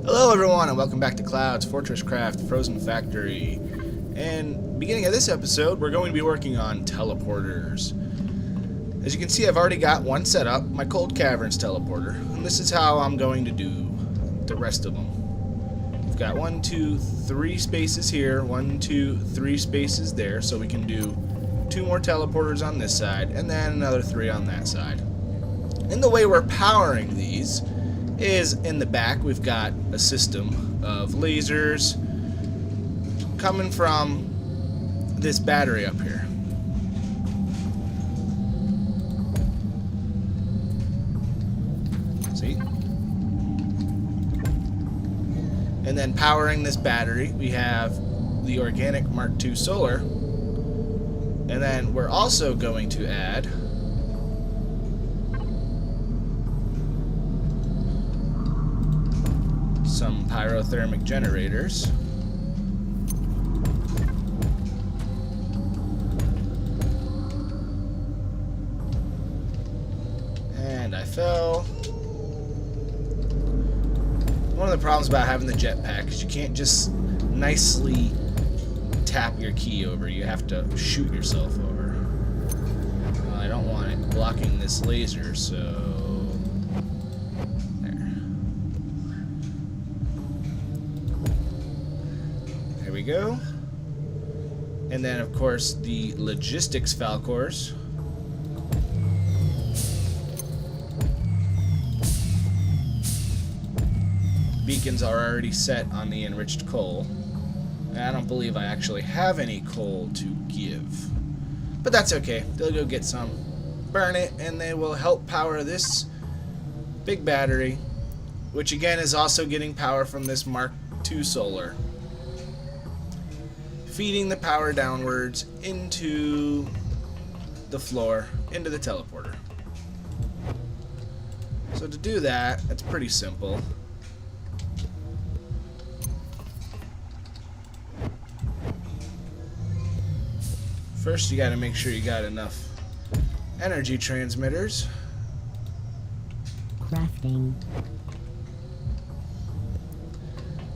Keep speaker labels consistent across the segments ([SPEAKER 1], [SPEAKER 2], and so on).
[SPEAKER 1] Hello everyone and welcome back to Cloud's Fortresscraft Frozen Factory. And beginning of this episode, we're going to be working on teleporters. As you can see, I've already got one set up, my cold caverns teleporter, and this is how I'm going to do the rest of them. We've got 1, 2, 3 spaces here, 1, 2, 3 spaces there, so we can do 2 more teleporters on this side, and then another 3 on that side. And the way we're powering these is in the back we've got a system of lasers coming from this battery up here. See? And then powering this battery we have the organic Mark II solar, and then we're also going to add some pyrothermic generators. And I fell. One of the problems about having the jetpack is you can't just nicely tap your key over. You have to shoot yourself over. Well, I don't want it blocking this laser, so go. And then of course the logistics falcors. Beacons are already set on the enriched coal. And I don't believe I actually have any coal to give. But that's okay. They'll go get some, burn it, and they will help power this big battery, which again is also getting power from this Mark II solar, feeding the power downwards into the floor, into the teleporter. So to do that, it's pretty simple. First, you got to make sure you got enough energy transmitters.
[SPEAKER 2] Crafting.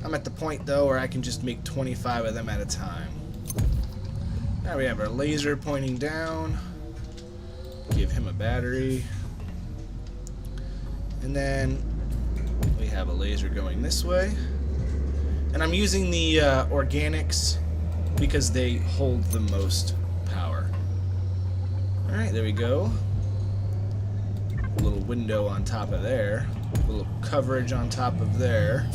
[SPEAKER 1] I'm at the point though where I can just make 25 of them at a time. Now we have our laser pointing down. Give him a battery. And then we have a laser going this way. And I'm using the organics because they hold the most power. Alright, there we go. A little window on top of there. A little coverage on top of there.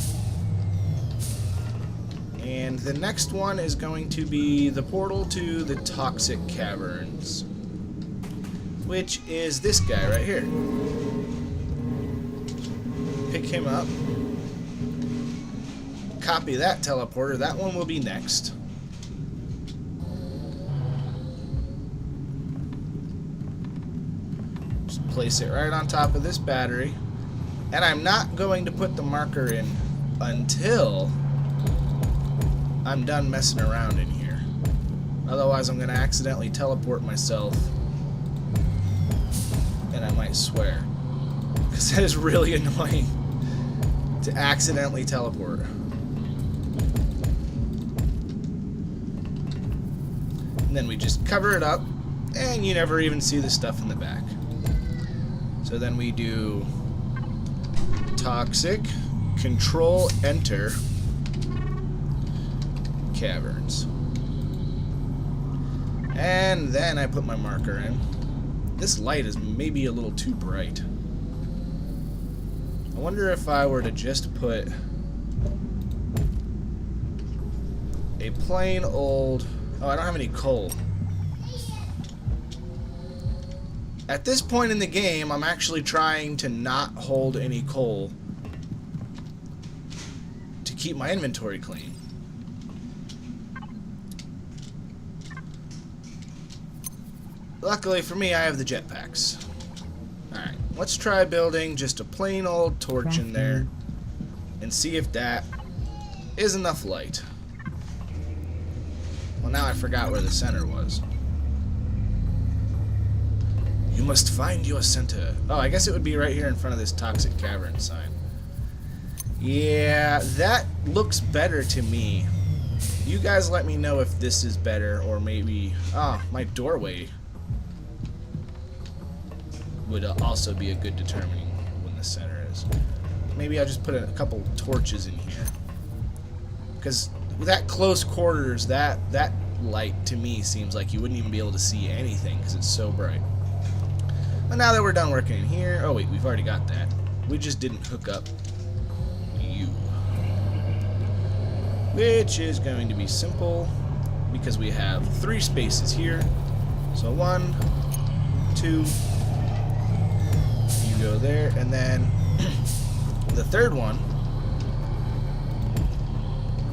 [SPEAKER 1] And the next one is going to be the portal to the toxic caverns, which is this guy right here. Pick him up. Copy that teleporter. That one will be next. Just place it right on top of this battery. And I'm not going to put the marker in until I'm done messing around in here. Otherwise I'm going to accidentally teleport myself, and I might swear, because that is really annoying to accidentally teleport. And then we just cover it up and you never even see the stuff in the back. So then we do toxic, control, enter, caverns. And then I put my marker in. This light is maybe a little too bright. I wonder if I were to just put a plain old... Oh, I don't have any coal. At this point in the game, I'm actually trying to not hold any coal to keep my inventory clean. Luckily for me, I have the jetpacks. Alright, let's try building just a plain old torch in there and see if that is enough light. Well, now I forgot where the center was. You must find your center. Oh, I guess it would be right here in front of this toxic cavern sign. Yeah, that looks better to me. You guys let me know if this is better, or maybe... Ah, my doorway would also be a good determining when the center is. Maybe I'll just put a couple torches in here. Because that close quarters, that light to me seems like you wouldn't even be able to see anything because it's so bright. But now that we're done working in here... Oh wait, we've already got that. We just didn't hook up you. Which is going to be simple because we have 3 spaces here. So 1, 2, you go there, and then the third one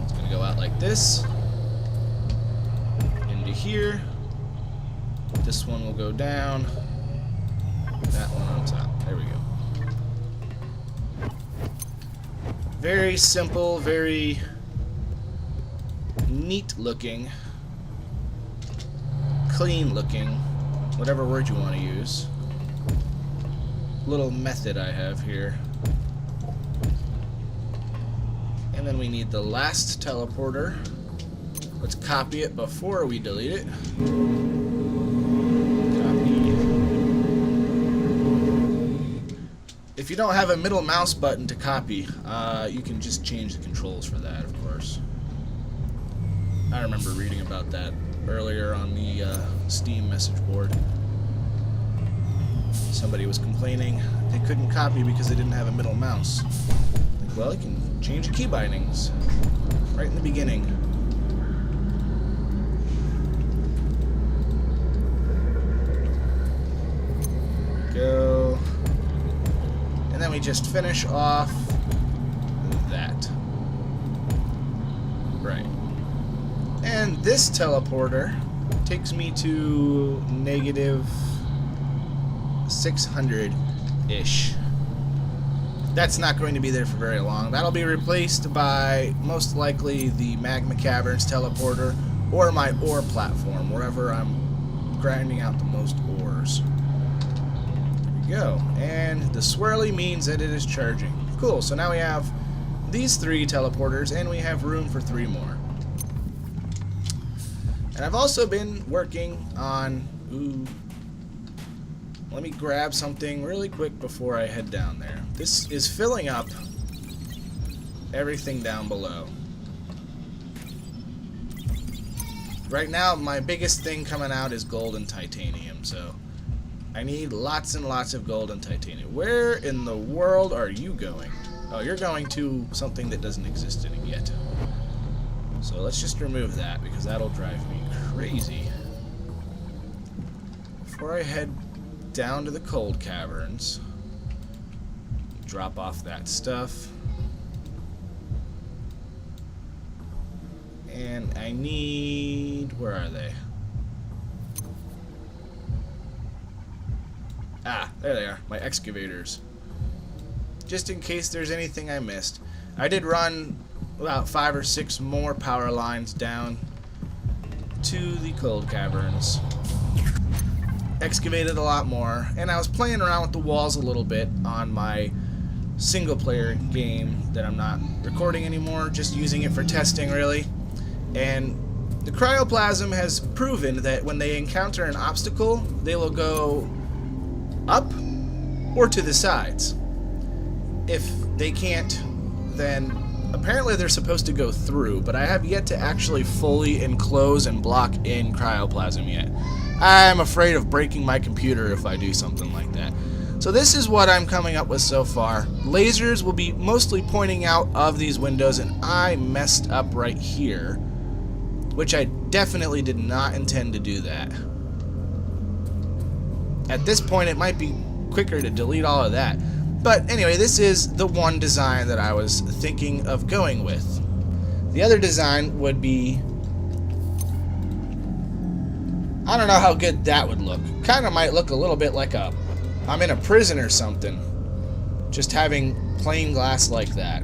[SPEAKER 1] is going to go out like this into here. This one will go down. That one on top. There we go. Very simple, very neat looking, clean looking, whatever word you want to use. Little method I have here. And then we need the last teleporter. Let's copy it before we delete it. Copy. If you don't have a middle mouse button to copy, you can just change the controls for that, of course. I remember reading about that earlier on the Steam message board. Somebody was complaining they couldn't copy because they didn't have a middle mouse. Like, well, you can change the key bindings right in the beginning. Go. And then we just finish off that. Right. And this teleporter takes me to negative 600-ish. That's not going to be there for very long. That'll be replaced by, most likely, the Magma Caverns teleporter or my ore platform, wherever I'm grinding out the most ores. There we go. And the swirly means that it is charging. Cool, so now we have these 3 teleporters, and we have room for 3 more. And I've also been working on... Ooh. Let me grab something really quick before I head down there. This is filling up everything down below. Right now, my biggest thing coming out is gold and titanium, so I need lots and lots of gold and titanium. Where in the world are you going? Oh, you're going to something that doesn't exist in it yet. So let's just remove that, because that'll drive me crazy. Before I head down to the cold caverns, drop off that stuff. And I need... Where are they? Ah, there they are, my excavators. Just in case there's anything I missed. I did run about 5 or 6 more power lines down to the cold caverns. Excavated a lot more, and I was playing around with the walls a little bit on my single player game that I'm not recording anymore, just using it for testing really. And the cryoplasm has proven that when they encounter an obstacle, they will go up or to the sides. If they can't, then apparently they're supposed to go through, but I have yet to actually fully enclose and block in cryoplasm yet. I'm afraid of breaking my computer if I do something like that. So this is what I'm coming up with so far. Lasers will be mostly pointing out of these windows, and I messed up right here, which I definitely did not intend to do that. At this point, it might be quicker to delete all of that. But anyway, this is the one design that I was thinking of going with. The other design would be... I don't know how good that would look. Kind of might look a little bit like I'm in a prison or something. Just having plain glass like that.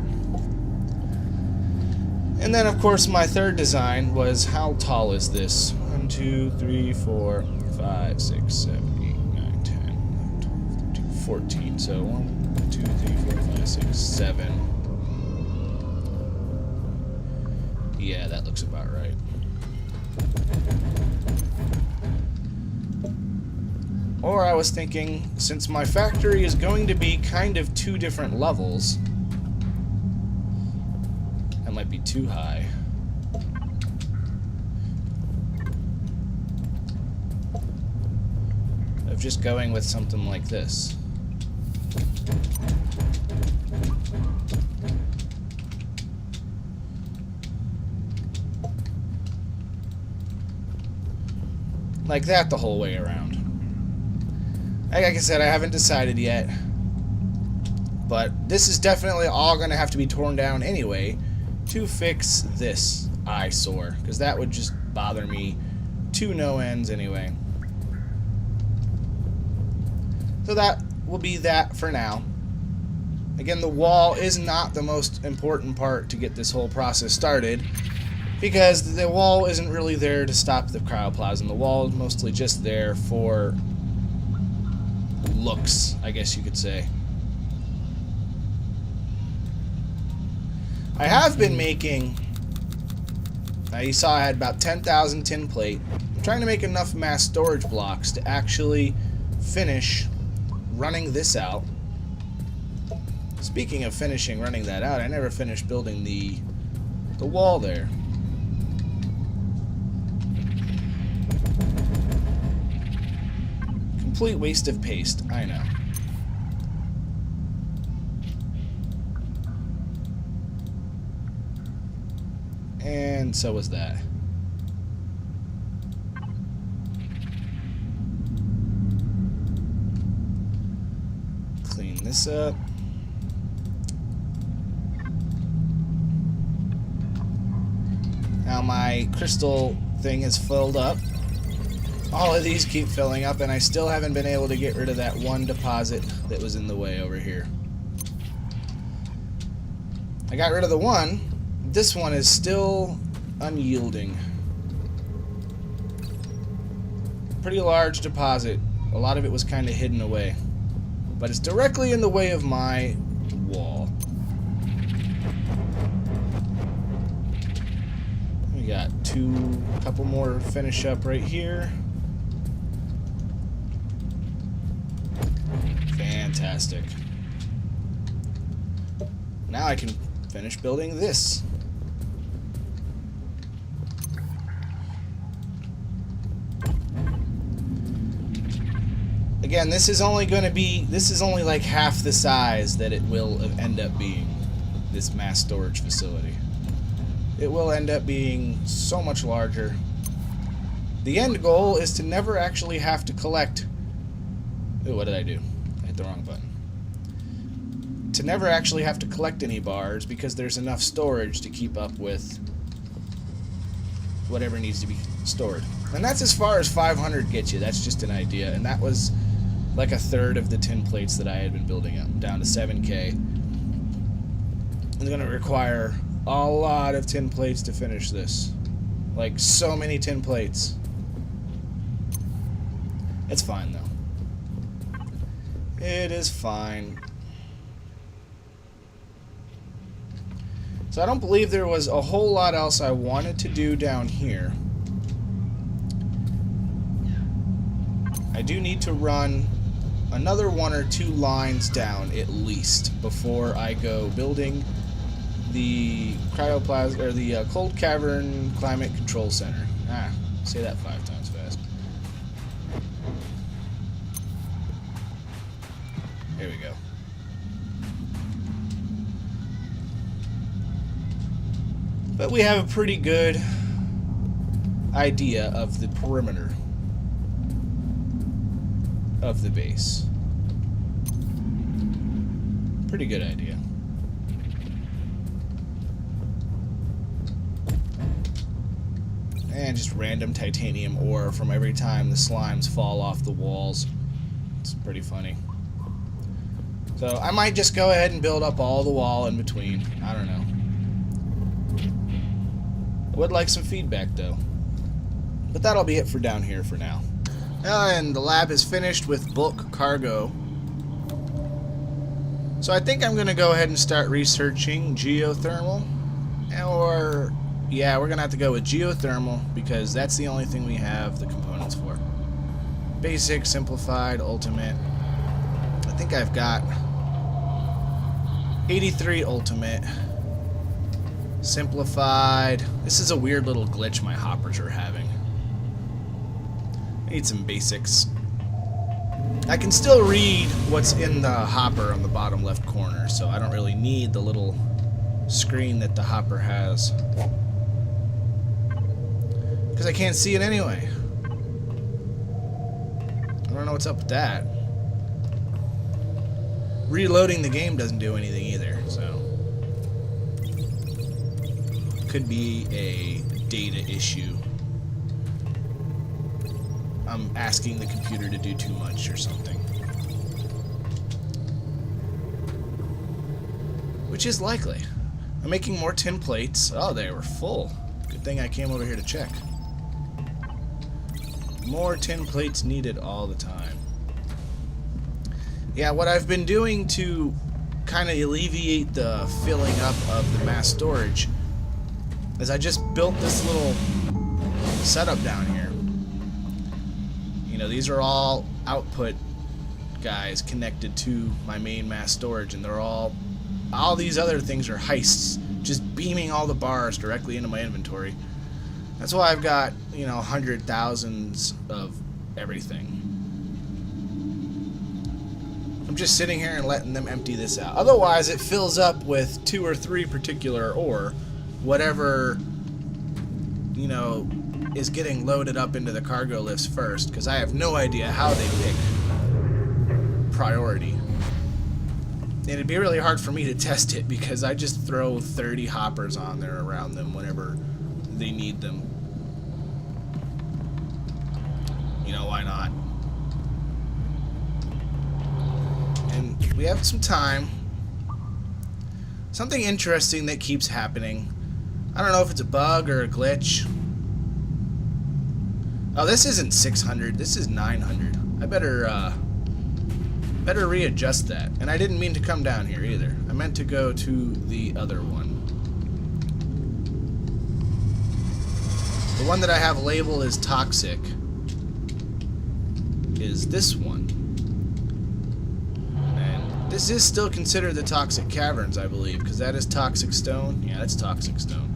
[SPEAKER 1] And then, of course, my third design was, how tall is this? 1, 2, 3, 4, 5, 6, 7, 8, 9, 10, 11, 12, 13, 14. So 1, 2, 3, 4, 5, 6, 7. Yeah, that looks about right. Or I was thinking, since my factory is going to be kind of two different levels, that might be too high. Of just going with something like this. Like that the whole way around. Like I said, I haven't decided yet. But this is definitely all going to have to be torn down anyway to fix this eyesore. Because that would just bother me to no ends anyway. So that will be that for now. Again, the wall is not the most important part to get this whole process started. Because the wall isn't really there to stop the cryoplasm. The wall is mostly just there for looks, I guess you could say. I have been making... you saw I had about 10,000 tin plate. I'm trying to make enough mass storage blocks to actually finish running this out. Speaking of finishing running that out, I never finished building the wall there. Complete waste of paste, I know. And so was that. Clean this up. Now my crystal thing is filled up. All of these keep filling up, and I still haven't been able to get rid of that one deposit that was in the way over here. I got rid of the one. This one is still unyielding. Pretty large deposit. A lot of it was kind of hidden away. But it's directly in the way of my wall. We got a couple more finish up right here. Fantastic. Now I can finish building this. Again, this is only like half the size that it will end up being, this mass storage facility. It will end up being so much larger. The end goal is to never actually have to collect... Ooh, what did I do? I hit the wrong button. To never actually have to collect any bars because there's enough storage to keep up with whatever needs to be stored. And that's as far as 500 gets you. That's just an idea. And that was like a third of the tin plates that I had been building up, down to 7K. It's going to require a lot of tin plates to finish this. Like, so many tin plates. It's fine, though. It is fine. So I don't believe there was a whole lot else I wanted to do down here. I do need to run another 1 or 2 lines down at least before I go building the cryoplasm or the cold cavern climate control center. Say that 5 times fast. There we go. But we have a pretty good idea of the perimeter of the base. Pretty good idea. And just random titanium ore from every time the slimes fall off the walls. It's pretty funny. So I might just go ahead and build up all the wall in between. I don't know. I would like some feedback though. But that'll be it for down here for now. And the lab is finished with bulk cargo. So I think I'm going to go ahead and start researching geothermal or yeah, we're gonna have to go with geothermal because that's the only thing we have the components for. Basic, simplified, ultimate. I think I've got 83 ultimate. Simplified. This is a weird little glitch my hoppers are having. I need some basics. I can still read what's in the hopper on the bottom left corner, so I don't really need the little screen that the hopper has. Because I can't see it anyway. I don't know what's up with that. Reloading the game doesn't do anything either, so... Could be a data issue. I'm asking the computer to do too much or something. Which is likely. I'm making more tin plates. Oh, they were full. Good thing I came over here to check. More tin plates needed all the time. Yeah, what I've been doing to kind of alleviate the filling up of the mass storage is I just built this little setup down here. You know, these are all output guys connected to my main mass storage, and they're all these other things are heists, just beaming all the bars directly into my inventory. That's why I've got, you know, 100,000s of everything. I'm just sitting here and letting them empty this out. Otherwise, it fills up with 2 or 3 particular ore, whatever, you know, is getting loaded up into the cargo lifts first, because I have no idea how they pick priority. And it'd be really hard for me to test it because I just throw 30 hoppers on there around them whenever they need them. You know, why not? And we have some time. Something interesting that keeps happening. I don't know if it's a bug or a glitch. Oh, this isn't 600. This is 900. I better readjust that. And I didn't mean to come down here either. I meant to go to the other one. The one that I have labeled as toxic is this one. And this is still considered the toxic caverns, I believe, because that is toxic stone. Yeah, that's toxic stone.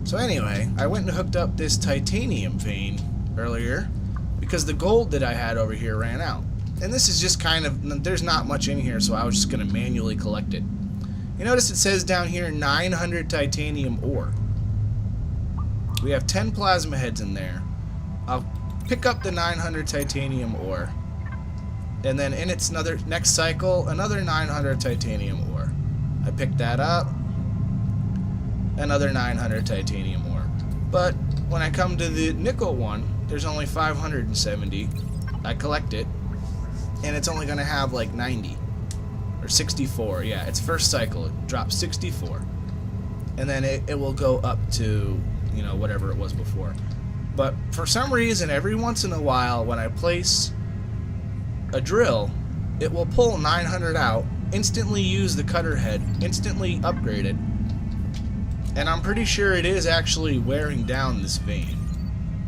[SPEAKER 1] So anyway, I went and hooked up this titanium vein earlier because the gold that I had over here ran out. And this is just kind of, there's not much in here, so I was just going to manually collect it. You notice it says down here 900 titanium ore. We have 10 plasma heads in there. I'll pick up the 900 titanium ore. And then in its next cycle, another 900 titanium ore. I picked that up. Another 900 titanium ore. But when I come to the nickel one, there's only 570. I collect it, and it's only going to have like 90 or 64. Yeah, its first cycle it drops 64, and then it will go up to, you know, whatever it was before. But for some reason, every once in a while, when I place a drill, it will pull 900 out, instantly use the cutter head, instantly upgrade it. And I'm pretty sure it is actually wearing down this vein.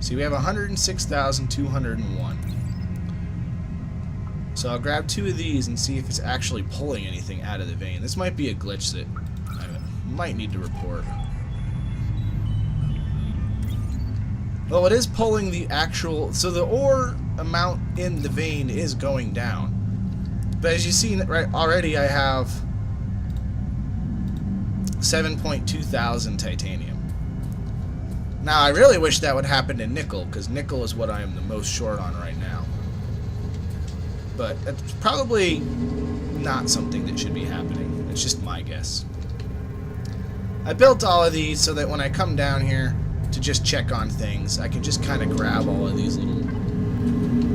[SPEAKER 1] See, we have 106,201. So I'll grab 2 of these and see if it's actually pulling anything out of the vein. This might be a glitch that I might need to report. Well, it is pulling the actual... So the ore amount in the vein is going down. But as you see, right, already I have 7.2 thousand titanium. Now, I really wish that would happen in nickel, because nickel is what I am the most short on right now. But it's probably not something that should be happening. It's just my guess. I built all of these so that when I come down here to just check on things, I can just kind of grab all of these little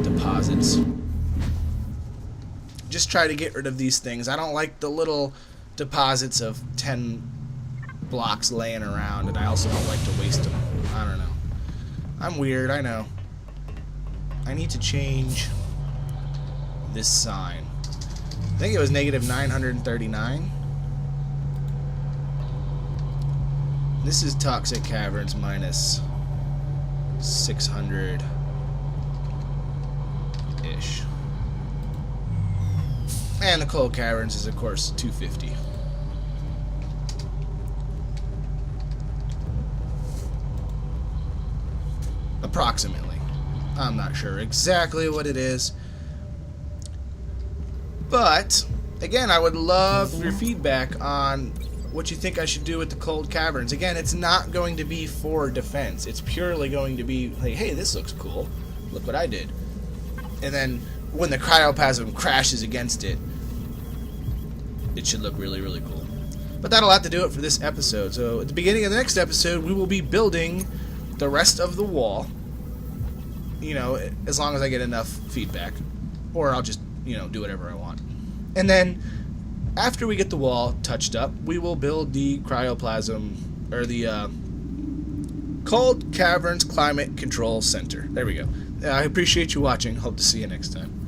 [SPEAKER 1] deposits. Just try to get rid of these things. I don't like the little deposits of 10 blocks laying around, and I also don't like to waste them. I don't know. I'm weird, I know. I need to change this sign. I think it was -939. This is toxic caverns minus 600-ish. And the cold caverns is, of course, 250. Approximately. I'm not sure exactly what it is. But, again, I would love your feedback on what you think I should do with the cold caverns. Again, it's not going to be for defense. It's purely going to be like, hey, this looks cool. Look what I did. And then when the cryoplasm crashes against it, it should look really, really cool. But that'll have to do it for this episode. So at the beginning of the next episode, we will be building the rest of the wall. You know, as long as I get enough feedback. Or I'll just, you know, do whatever I want. And then after we get the wall touched up, we will build the cryoplasm, or the Cold Caverns Climate Control Center. There we go. I appreciate you watching. Hope to see you next time.